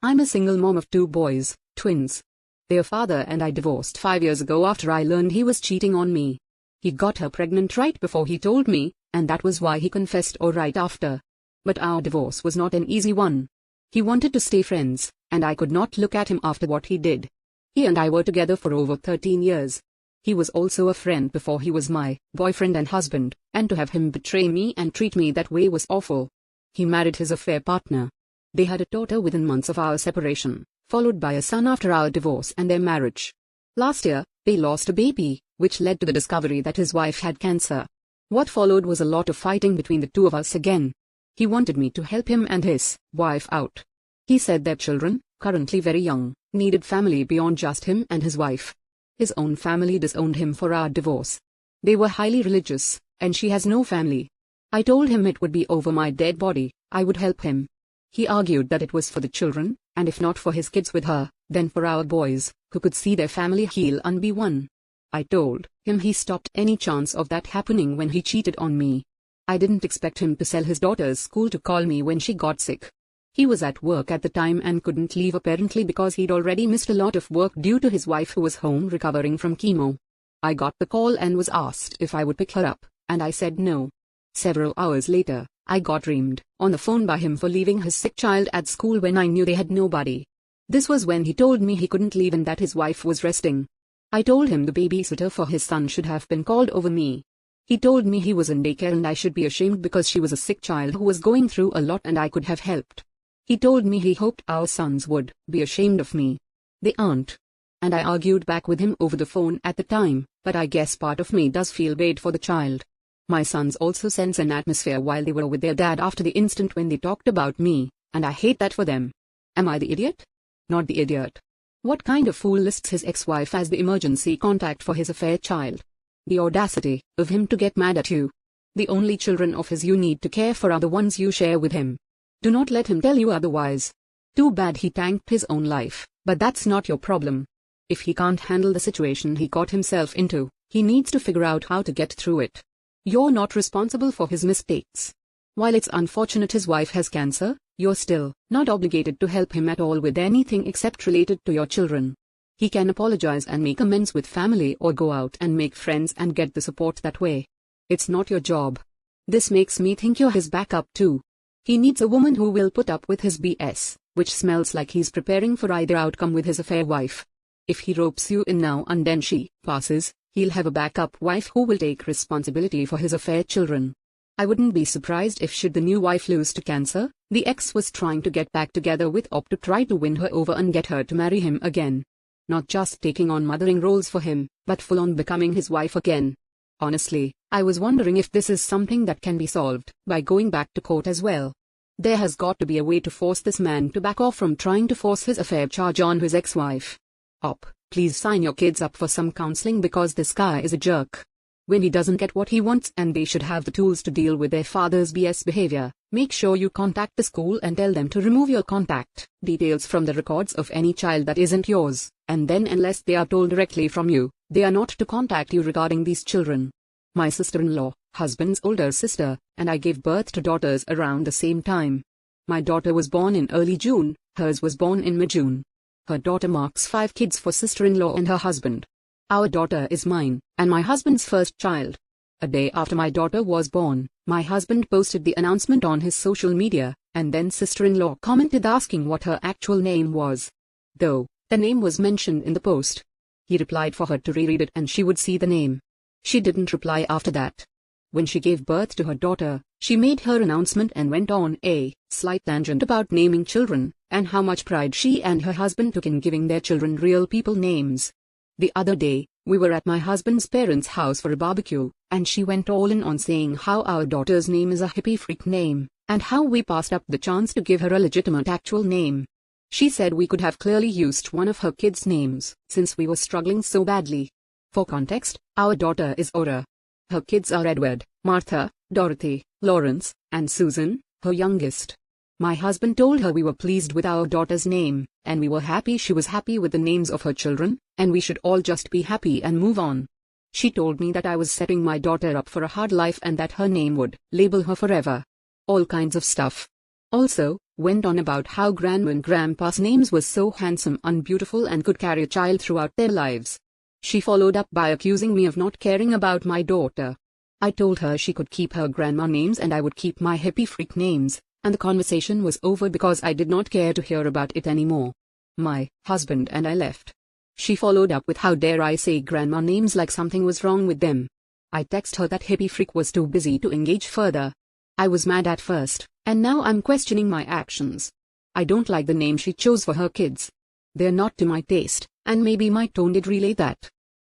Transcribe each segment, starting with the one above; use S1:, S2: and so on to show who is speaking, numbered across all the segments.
S1: I'm a single mom of 2 boys, twins. Their father and I divorced 5 years ago after I learned he was cheating on me. He got her pregnant right before he told me, and that was why he confessed right after. But our divorce was not an easy one. He wanted to stay friends, and I could not look at him after what he did. He and I were together for over 13 years. He was also a friend before he was my boyfriend and husband, and to have him betray me and treat me that way was awful. He married his affair partner. They had a daughter within months of our separation, followed by a son after our divorce and their marriage. Last year, they lost a baby, which led to the discovery that his wife had cancer. What followed was a lot of fighting between the two of us again. He wanted me to help him and his wife out. He said their children, currently very young, needed family beyond just him and his wife. His own family disowned him for our divorce. They were highly religious, and she has no family. I told him it would be over my dead body, I would help him. He argued that it was for the children, and if not for his kids with her, then for our boys, who could see their family heal and be one. I told him he stopped any chance of that happening when he cheated on me. I didn't expect him to sell his daughter's school to call me when she got sick. He was at work at the time and couldn't leave apparently because he'd already missed a lot of work due to his wife who was home recovering from chemo. I got the call and was asked if I would pick her up, and I said no. Several hours later, I got reamed on the phone by him for leaving his sick child at school when I knew they had nobody. This was when he told me he couldn't leave and that his wife was resting. I told him the babysitter for his son should have been called over me. He told me he was in daycare and I should be ashamed because she was a sick child who was going through a lot and I could have helped. He told me he hoped our sons would be ashamed of me. They aren't. And I argued back with him over the phone at the time, but I guess part of me does feel bad for the child. My sons also sense an atmosphere while they were with their dad after the instant when they talked about me, and I hate that for them. Am I the idiot? Not the idiot. What kind of fool lists his ex-wife as the emergency contact for his affair child? The audacity of him to get mad at you. The only children of his you need to care for are the ones you share with him. Do not let him tell you otherwise. Too bad he tanked his own life, but that's not your problem. If he can't handle the situation he got himself into, he needs to figure out how to get through it. You're not responsible for his mistakes. While it's unfortunate his wife has cancer, you're still not obligated to help him at all with anything except related to your children. He can apologize and make amends with family or go out and make friends and get the support that way. It's not your job. This makes me think you're his backup too. He needs a woman who will put up with his BS, which smells like he's preparing for either outcome with his affair wife. If he ropes you in now and then she passes, he'll have a backup wife who will take responsibility for his affair children. I wouldn't be surprised if should the new wife lose to cancer, the ex was trying to get back together with Op to try to win her over and get her to marry him again. Not just taking on mothering roles for him, but full on becoming his wife again. Honestly, I was wondering if this is something that can be solved by going back to court as well. There has got to be a way to force this man to back off from trying to force his affair charge on his ex-wife. Op, please sign your kids up for some counseling because this guy is a jerk. When he doesn't get what he wants and they should have the tools to deal with their father's BS behavior, make sure you contact the school and tell them to remove your contact details from the records of any child that isn't yours, and then unless they are told directly from you, they are not to contact you regarding these children. My sister-in-law, husband's older sister, and I gave birth to daughters around the same time. My daughter was born in early June, hers was born in mid-June. Her daughter marks 5 kids for sister-in-law and her husband. Our daughter is mine, and my husband's first child. A day after my daughter was born, my husband posted the announcement on his social media, and then sister-in-law commented asking what her actual name was. Though the name was mentioned in the post, he replied for her to reread it and she would see the name. She didn't reply after that. When she gave birth to her daughter, she made her announcement and went on a slight tangent about naming children, and how much pride she and her husband took in giving their children real people names. The other day, we were at my husband's parents' house for a barbecue, and she went all in on saying how our daughter's name is a hippie freak name, and how we passed up the chance to give her a legitimate actual name. She said we could have clearly used one of her kids' names, since we were struggling so badly. For context, our daughter is Aura. Her kids are Edward, Martha, Dorothy, Lawrence, and Susan, her youngest. My husband told her we were pleased with our daughter's name, and we were happy she was happy with the names of her children, and we should all just be happy and move on. She told me that I was setting my daughter up for a hard life and that her name would label her forever. All kinds of stuff. Also, Went on about how grandma and grandpa's names was so handsome and beautiful and could carry a child throughout their lives. She followed up by accusing me of not caring about my daughter. I told her she could keep her grandma names and I would keep my hippie freak names, and the conversation was over because I did not care to hear about it anymore. My husband and I left. She followed up with how dare I say grandma names like something was wrong with them. I texted her that hippie freak was too busy to engage further. I was mad at first, and now I'm questioning my actions. I don't like the name she chose for her kids. They're not to my taste, and maybe my tone did relay that.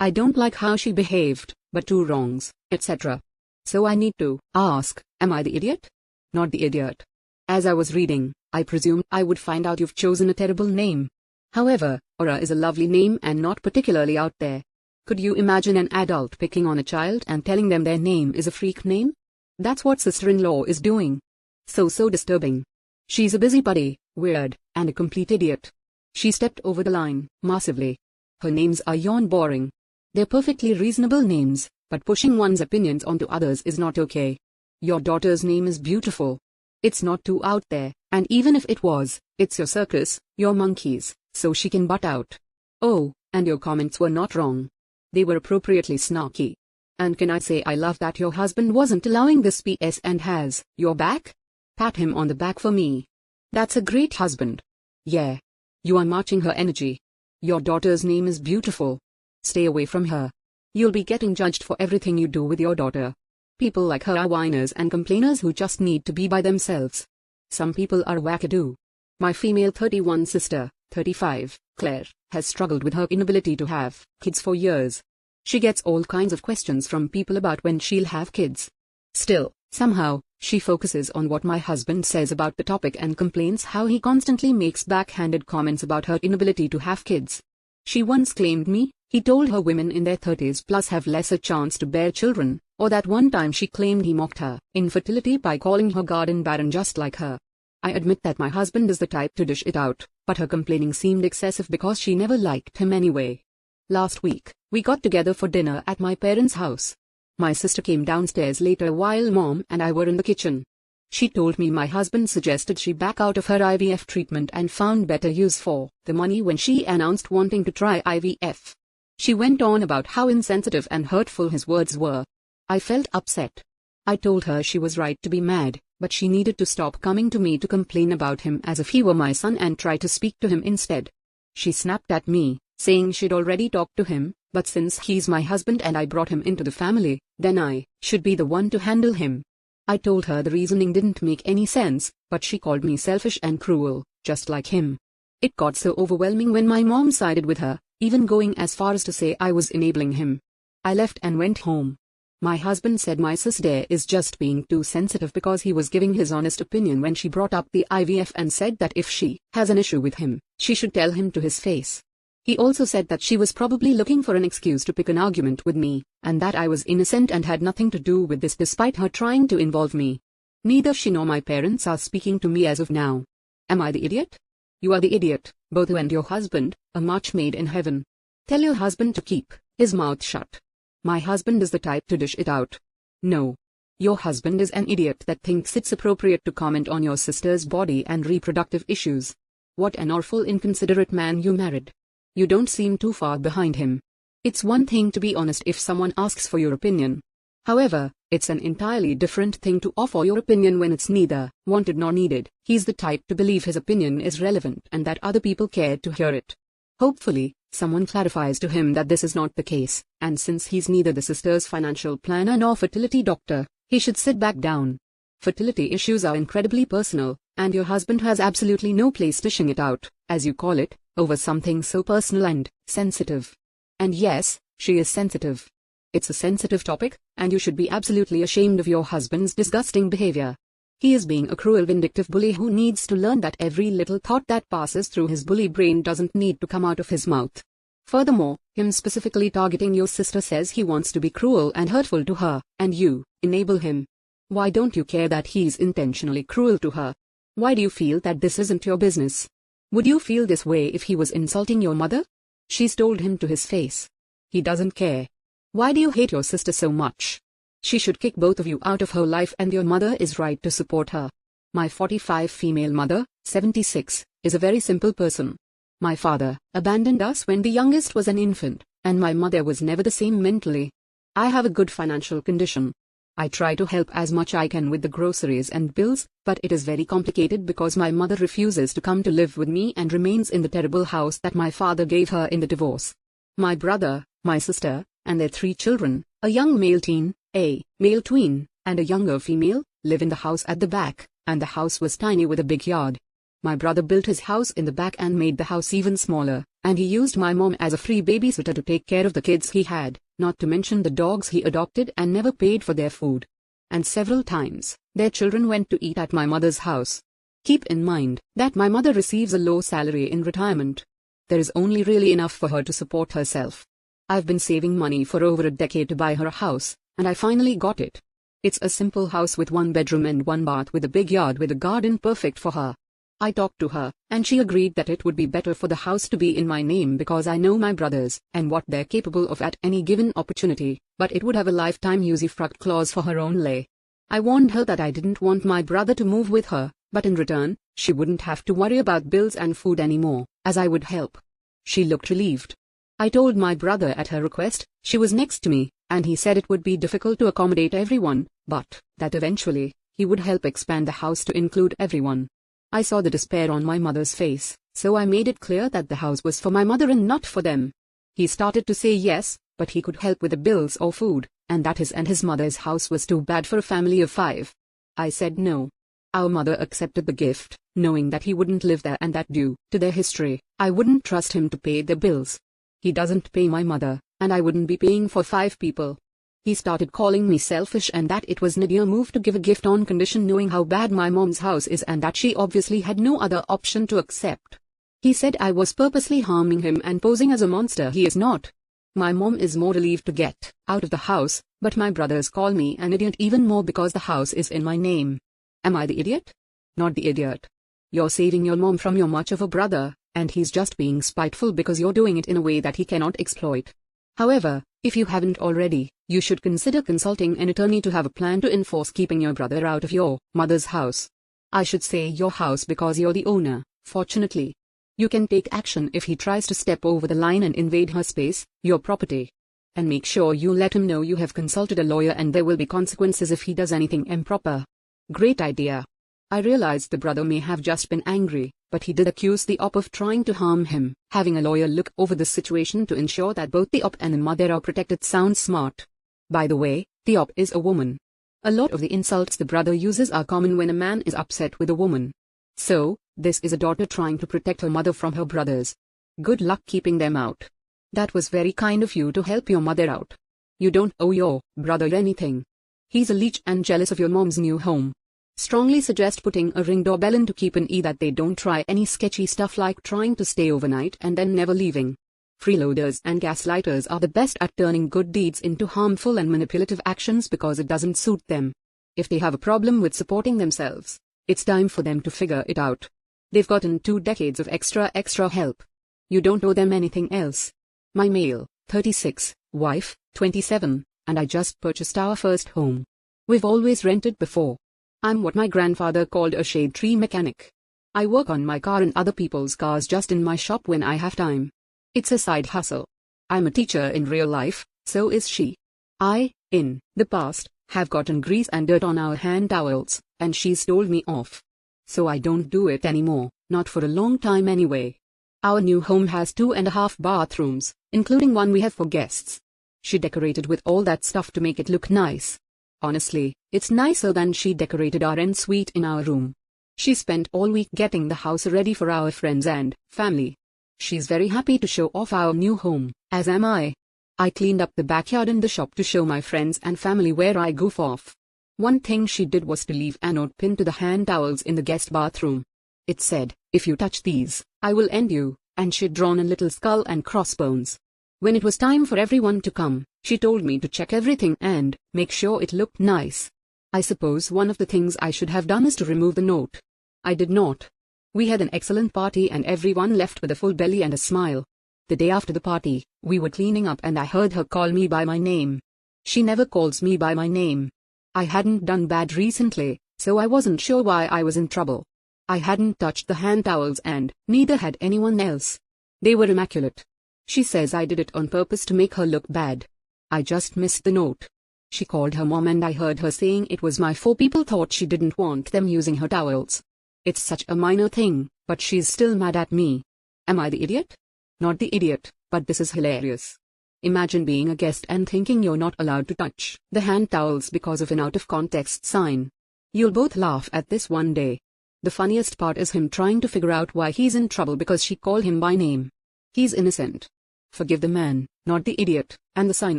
S1: I don't like how she behaved, but two wrongs, etc. So I need to ask, am I the idiot? Not the idiot. As I was reading, I presumed I would find out you've chosen a terrible name. However, Aura is a lovely name and not particularly out there. Could you imagine an adult picking on a child and telling them their name is a freak name? That's what sister-in-law is doing. So disturbing. She's a busybody, weird, and a complete idiot. She stepped over the line, massively. Her names are yawn boring. They're perfectly reasonable names, but pushing one's opinions onto others is not okay. Your daughter's name is beautiful. It's not too out there, and even if it was, it's your circus, your monkeys, so she can butt out. Oh, and your comments were not wrong. They were appropriately snarky. And can I say I love that your husband wasn't allowing this PS and has your back? Pat him on the back for me. That's a great husband. Yeah. You are matching her energy. Your daughter's name is beautiful. Stay away from her. You'll be getting judged for everything you do with your daughter. People like her are whiners and complainers who just need to be by themselves. Some people are wackadoo. My female 31 sister, 35, Claire, has struggled with her inability to have kids for years. She gets all kinds of questions from people about when she'll have kids. Still, somehow, she focuses on what my husband says about the topic and complains how he constantly makes backhanded comments about her inability to have kids. She once claimed he told her women in their 30s plus have lesser chance to bear children, or that one time she claimed he mocked her infertility by calling her garden barren just like her. I admit that my husband is the type to dish it out, but her complaining seemed excessive because she never liked him anyway. Last week, we got together for dinner at my parents' house. My sister came downstairs later while Mom and I were in the kitchen. She told me my husband suggested she back out of her IVF treatment and found better use for the money when she announced wanting to try IVF. She went on about how insensitive and hurtful his words were. I felt upset. I told her she was right to be mad, but she needed to stop coming to me to complain about him as if he were my son and try to speak to him instead. She snapped at me, saying she'd already talked to him, but since he's my husband and I brought him into the family, then I should be the one to handle him. I told her the reasoning didn't make any sense, but she called me selfish and cruel, just like him. It got so overwhelming when my mom sided with her, even going as far as to say I was enabling him. I left and went home. My husband said my sister is just being too sensitive because he was giving his honest opinion when she brought up the IVF and said that if she has an issue with him, she should tell him to his face. He also said that she was probably looking for an excuse to pick an argument with me, and that I was innocent and had nothing to do with this despite her trying to involve me. Neither she nor my parents are speaking to me as of now. Am I the idiot? You are the idiot, both you and your husband, a match made in heaven. Tell your husband to keep his mouth shut. My husband is the type to dish it out. No. Your husband is an idiot that thinks it's appropriate to comment on your sister's body and reproductive issues. What an awful inconsiderate man you married. You don't seem too far behind him. It's one thing to be honest if someone asks for your opinion. However, it's an entirely different thing to offer your opinion when it's neither wanted nor needed. He's the type to believe his opinion is relevant and that other people care to hear it. Hopefully, someone clarifies to him that this is not the case, and since he's neither the sister's financial planner nor fertility doctor, he should sit back down. Fertility issues are incredibly personal, and your husband has absolutely no place dishing it out, as you call it, over something so personal and sensitive. And yes, she is sensitive. It's a sensitive topic, and you should be absolutely ashamed of your husband's disgusting behavior. He is being a cruel, vindictive bully who needs to learn that every little thought that passes through his bully brain doesn't need to come out of his mouth. Furthermore, him specifically targeting your sister says he wants to be cruel and hurtful to her, and you enable him. Why don't you care that he's intentionally cruel to her? Why do you feel that this isn't your business? Would you feel this way if he was insulting your mother? She's told him to his face. He doesn't care. Why do you hate your sister so much? She should kick both of you out of her life and your mother is right to support her. My 45 female mother, 76, is a very simple person. My father abandoned us when the youngest was an infant, and my mother was never the same mentally. I have a good financial condition. I try to help as much I can with the groceries and bills, but it is very complicated because my mother refuses to come to live with me and remains in the terrible house that my father gave her in the divorce. My brother, my sister, and their 3 children, a young male teen, a male tween, and a younger female, live in the house at the back, and the house was tiny with a big yard. My brother built his house in the back and made the house even smaller, and he used my mom as a free babysitter to take care of the kids he had, not to mention the dogs he adopted, and never paid for their food. And several times, their children went to eat at my mother's house. Keep in mind that my mother receives a low salary in retirement. There is only really enough for her to support herself. I've been saving money for over a decade to buy her a house, and I finally got it. It's a simple house with 1 bedroom and 1 bath with a big yard with a garden, perfect for her. I talked to her, and she agreed that it would be better for the house to be in my name because I know my brothers and what they're capable of at any given opportunity, but it would have a lifetime usufruct clause for her only. I warned her that I didn't want my brother to move with her, but in return, she wouldn't have to worry about bills and food anymore, as I would help. She looked relieved. I told my brother at her request, she was next to me, and he said it would be difficult to accommodate everyone, but that eventually, he would help expand the house to include everyone. I saw the despair on my mother's face, so I made it clear that the house was for my mother and not for them. He started to say yes, but he could help with the bills or food, and that his and his mother's house was too bad for a family of 5. I said no. Our mother accepted the gift, knowing that he wouldn't live there and that due to their history, I wouldn't trust him to pay the bills. He doesn't pay my mother, and I wouldn't be paying for 5 people. He started calling me selfish and that it was an idiot move to give a gift on condition, knowing how bad my mom's house is and that she obviously had no other option to accept. He said I was purposely harming him and posing as a monster. He is not. My mom is more relieved to get out of the house, but my brothers call me an idiot even more because the house is in my name. Am I the idiot? Not the idiot. You're saving your mom from your much of a brother, and he's just being spiteful because you're doing it in a way that he cannot exploit. However, if you haven't already, you should consider consulting an attorney to have a plan to enforce keeping your brother out of your mother's house. I should say your house because you're the owner, fortunately. You can take action if he tries to step over the line and invade her space, your property. And make sure you let him know you have consulted a lawyer and there will be consequences if he does anything improper. Great idea. I realized the brother may have just been angry, but he did accuse the op of trying to harm him. Having a lawyer look over the situation to ensure that both the op and the mother are protected sounds smart. By the way, the op is a woman. A lot of the insults the brother uses are common when a man is upset with a woman. So, this is a daughter trying to protect her mother from her brothers. Good luck keeping them out. That was very kind of you to help your mother out. You don't owe your brother anything. He's a leech and jealous of your mom's new home. Strongly suggest putting a ring doorbell in to keep an eye that they don't try any sketchy stuff like trying to stay overnight and then never leaving. Freeloaders and gaslighters are the best at turning good deeds into harmful and manipulative actions because it doesn't suit them. If they have a problem with supporting themselves, it's time for them to figure it out. They've gotten 2 decades of extra help. You don't owe them anything else. My male, 36, wife, 27, and I just purchased our first home. We've always rented before. I'm what my grandfather called a shade tree mechanic. I work on my car and other people's cars just in my shop when I have time. It's a side hustle. I'm a teacher in real life, so is she. I, in the past, have gotten grease and dirt on our hand towels, and she's told me off. So I don't do it anymore, not for a long time anyway. Our new home has 2.5 bathrooms, including one we have for guests. She decorated with all that stuff to make it look nice. Honestly, it's nicer than she decorated our en-suite in our room. She spent all week getting the house ready for our friends and family. She's very happy to show off our new home, as am I. I cleaned up the backyard and the shop to show my friends and family where I goof off. One thing she did was to leave a note pinned to the hand towels in the guest bathroom. It said, "If you touch these, I will end you," and she'd drawn a little skull and crossbones. When it was time for everyone to come, she told me to check everything and make sure it looked nice. I suppose one of the things I should have done is to remove the note. I did not. We had an excellent party and everyone left with a full belly and a smile. The day after the party, we were cleaning up and I heard her call me by my name. She never calls me by my name. I hadn't done bad recently, So I wasn't sure why I was in trouble. I hadn't touched the hand towels and neither had anyone else. They were immaculate. She says I did it on purpose to make her look bad. I just missed the note. She called her mom and I heard her saying it was my fault. People thought she didn't want them using her towels. It's such a minor thing, but she's still mad at me. Am I the idiot? Not the idiot, but this is hilarious. Imagine being a guest and thinking you're not allowed to touch the hand towels because of an out-of-context sign. You'll both laugh at this one day. The funniest part is him trying to figure out why he's in trouble because she called him by name. He's innocent. Forgive the man, not the idiot, and the sign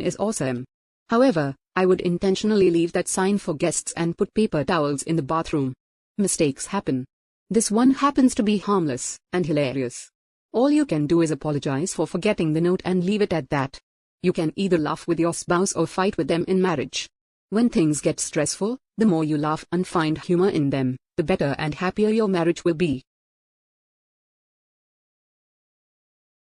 S1: is awesome. However, I would intentionally leave that sign for guests and put paper towels in the bathroom. Mistakes happen. This one happens to be harmless and hilarious. All you can do is apologize for forgetting the note and leave it at that. You can either laugh with your spouse or fight with them in marriage. When things get stressful, the more you laugh and find humor in them, the better and happier your marriage will be.